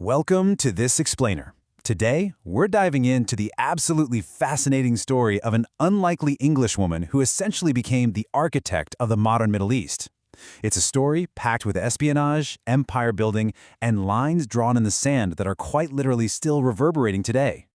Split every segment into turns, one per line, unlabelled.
Welcome to This Explainer. Today, we're diving into the absolutely fascinating story of an unlikely Englishwoman who essentially became the architect of the modern Middle East. It's a story packed with espionage, empire building, and lines drawn in the sand that are quite literally still reverberating today.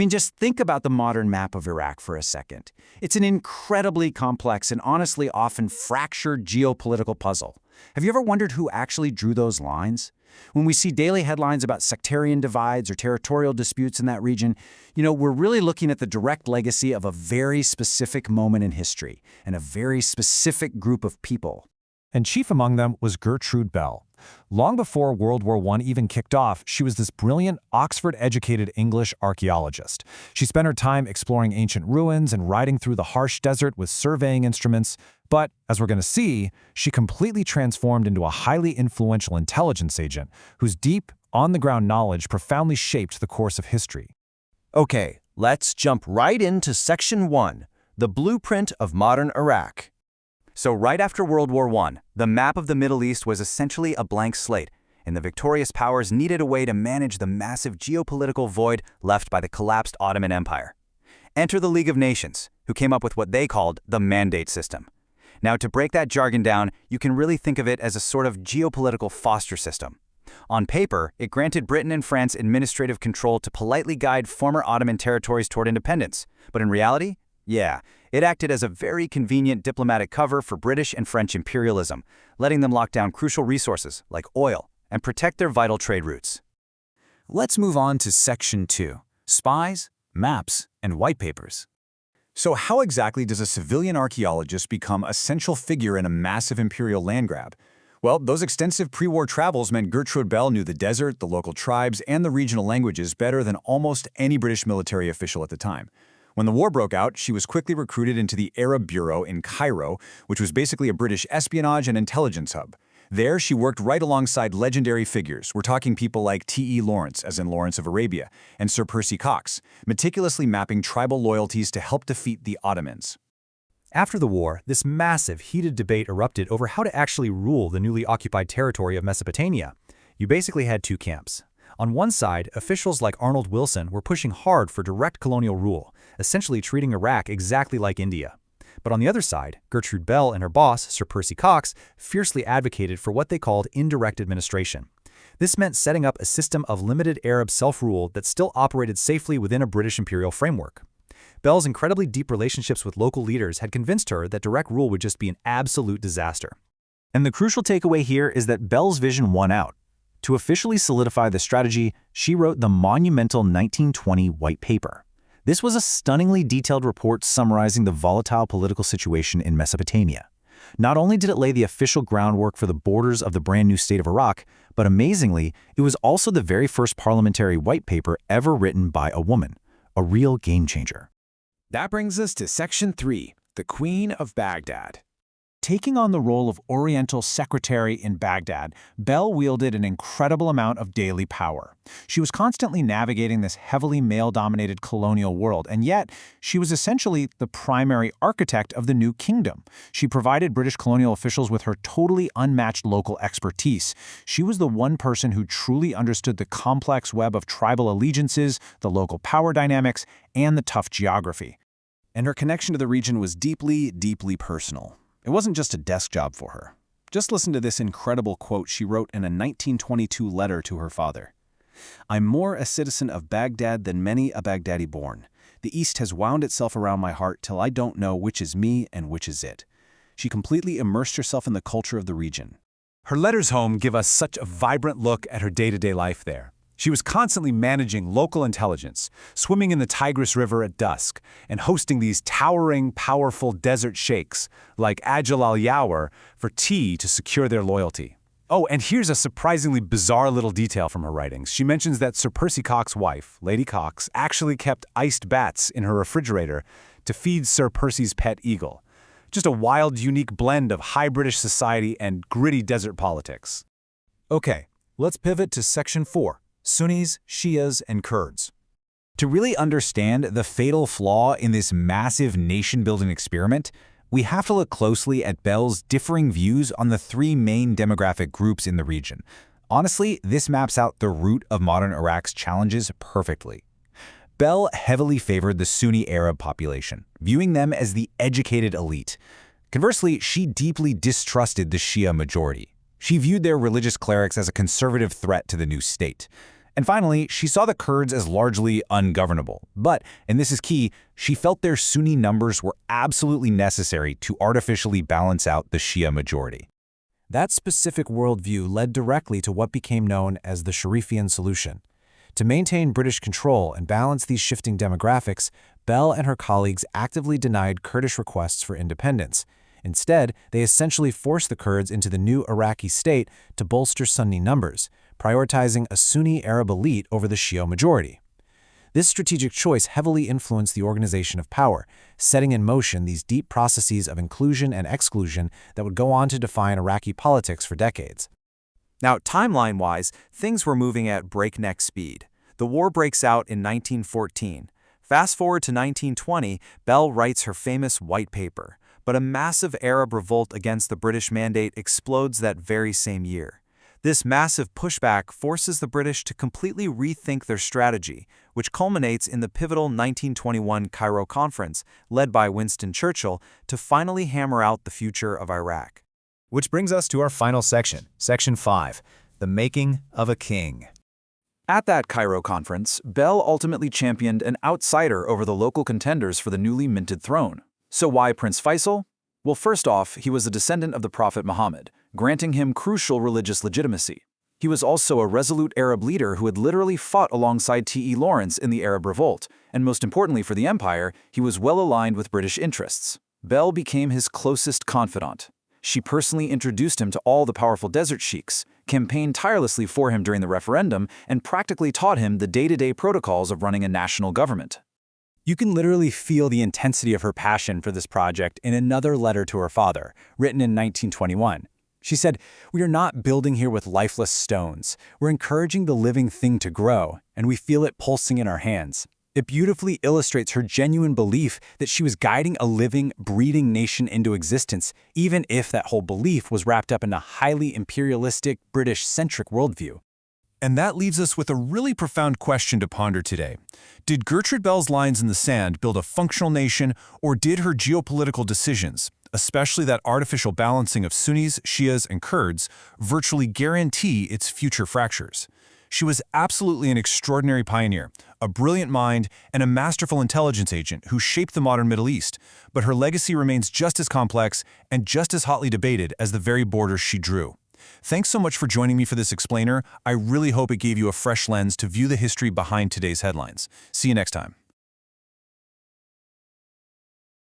Just think about the modern map of Iraq for a second. It's an incredibly complex and honestly often fractured geopolitical puzzle. Have you ever wondered who actually drew those lines? When we see daily headlines about sectarian divides or territorial disputes in that region, we're really looking at the direct legacy of a very specific moment in history and a very specific group of people.
And chief among them was Gertrude Bell. Long before World War I even kicked off, she was this brilliant, Oxford-educated English archaeologist. She spent her time exploring ancient ruins and riding through the harsh desert with surveying instruments. But, as we're going to see, she completely transformed into a highly influential intelligence agent whose deep, on-the-ground knowledge profoundly shaped the course of history.
Okay, let's jump right into Section 1, the blueprint of modern Iraq.
So right after World War I, the map of the Middle East was essentially a blank slate, and the victorious powers needed a way to manage the massive geopolitical void left by the collapsed Ottoman Empire. Enter the League of Nations, who came up with what they called the Mandate System. Now, to break that jargon down, you can really think of it as a sort of geopolitical foster system. On paper, it granted Britain and France administrative control to politely guide former Ottoman territories toward independence. But in reality, it acted as a very convenient diplomatic cover for British and French imperialism, letting them lock down crucial resources like oil and protect their vital trade routes.
Let's move on to Section 2, Spies, Maps, and White Papers. So how exactly does a civilian archaeologist become a central figure in a massive imperial land grab? Well, those extensive pre-war travels meant Gertrude Bell knew the desert, the local tribes, and the regional languages better than almost any British military official at the time. When the war broke out, she was quickly recruited into the Arab Bureau in Cairo, which was basically a British espionage and intelligence hub. There, she worked right alongside legendary figures. We're talking people like T.E. Lawrence, as in Lawrence of Arabia, and Sir Percy Cox, meticulously mapping tribal loyalties to help defeat the Ottomans.
After the war, this massive, heated debate erupted over how to actually rule the newly occupied territory of Mesopotamia. You basically had two camps. On one side, officials like Arnold Wilson were pushing hard for direct colonial rule, essentially treating Iraq exactly like India. But on the other side, Gertrude Bell and her boss, Sir Percy Cox, fiercely advocated for what they called indirect administration. This meant setting up a system of limited Arab self-rule that still operated safely within a British imperial framework. Bell's incredibly deep relationships with local leaders had convinced her that direct rule would just be an absolute disaster.
And the crucial takeaway here is that Bell's vision won out. To officially solidify the strategy, she wrote the monumental 1920 White Paper. This was a stunningly detailed report summarizing the volatile political situation in Mesopotamia. Not only did it lay the official groundwork for the borders of the brand new state of Iraq, but amazingly, it was also the very first parliamentary white paper ever written by a woman, a real game changer.
That brings us to Section 3, the Queen of Baghdad.
Taking on the role of Oriental Secretary in Baghdad, Bell wielded an incredible amount of daily power. She was constantly navigating this heavily male-dominated colonial world, and yet she was essentially the primary architect of the new kingdom. She provided British colonial officials with her totally unmatched local expertise. She was the one person who truly understood the complex web of tribal allegiances, the local power dynamics, and the tough geography.
And her connection to the region was deeply, deeply personal. It wasn't just a desk job for her. Just listen to this incredible quote she wrote in a 1922 letter to her father. "I'm more a citizen of Baghdad than many a Baghdadi born. The East has wound itself around my heart till I don't know which is me and which is it." She completely immersed herself in the culture of the region. Her letters home give us such a vibrant look at her day-to-day life there. She was constantly managing local intelligence, swimming in the Tigris River at dusk, and hosting these towering, powerful desert sheikhs like Ajil al-Yawar for tea to secure their loyalty. Oh, and here's a surprisingly bizarre little detail from her writings. She mentions that Sir Percy Cox's wife, Lady Cox, actually kept iced bats in her refrigerator to feed Sir Percy's pet eagle. Just a wild, unique blend of high British society and gritty desert politics. Okay, let's pivot to Section 4. Sunnis, Shias, and Kurds. To really understand the fatal flaw in this massive nation-building experiment, we have to look closely at Bell's differing views on the three main demographic groups in the region:
Honestly, this maps out the root of modern Iraq's challenges perfectly. Bell heavily favored the Sunni Arab population, viewing them as the educated elite. Conversely, she deeply distrusted the Shia majority. She viewed their religious clerics as a conservative threat to the new state. And finally, she saw the Kurds as largely ungovernable. But, and this is key, she felt their Sunni numbers were absolutely necessary to artificially balance out the Shia majority.
That specific worldview led directly to what became known as the Sharifian solution. To maintain British control and balance these shifting demographics, Bell and her colleagues actively denied Kurdish requests for independence. Instead, they essentially forced the Kurds into the new Iraqi state to bolster Sunni numbers, prioritizing a Sunni Arab elite over the Shia majority. This strategic choice heavily influenced the organization of power, setting in motion these deep processes of inclusion and exclusion that would go on to define Iraqi politics for decades.
Now, timeline-wise, things were moving at breakneck speed. The war breaks out in 1914. Fast forward to 1920, Bell writes her famous White Paper, but a massive Arab revolt against the British mandate explodes that very same year. This massive pushback forces the British to completely rethink their strategy, which culminates in the pivotal 1921 Cairo Conference, led by Winston Churchill, to finally hammer out the future of Iraq.
Which brings us to our final section, Section 5, the making of a king.
At that Cairo conference, Bell ultimately championed an outsider over the local contenders for the newly minted throne. So why Prince Faisal? Well, first off, he was a descendant of the Prophet Muhammad, granting him crucial religious legitimacy. He was also a resolute Arab leader who had literally fought alongside T.E. Lawrence in the Arab Revolt, and most importantly for the empire, he was well aligned with British interests. Bell became his closest confidant. She personally introduced him to all the powerful desert sheiks, campaigned tirelessly for him during the referendum, and practically taught him the day-to-day protocols of running a national government.
You can literally feel the intensity of her passion for this project in another letter to her father, written in 1921. She said, "We are not building here with lifeless stones. We're encouraging the living thing to grow, and we feel it pulsing in our hands." It beautifully illustrates her genuine belief that she was guiding a living, breathing nation into existence, even if that whole belief was wrapped up in a highly imperialistic, British-centric worldview.
And that leaves us with a really profound question to ponder today. Did Gertrude Bell's lines in the sand build a functional nation, or did her geopolitical decisions, especially that artificial balancing of Sunnis, Shias, and Kurds, virtually guarantee its future fractures? She was absolutely an extraordinary pioneer, a brilliant mind, and a masterful intelligence agent who shaped the modern Middle East, but her legacy remains just as complex and just as hotly debated as the very borders she drew. Thanks so much for joining me for this explainer. I really hope it gave you a fresh lens to view the history behind today's headlines. See you next time.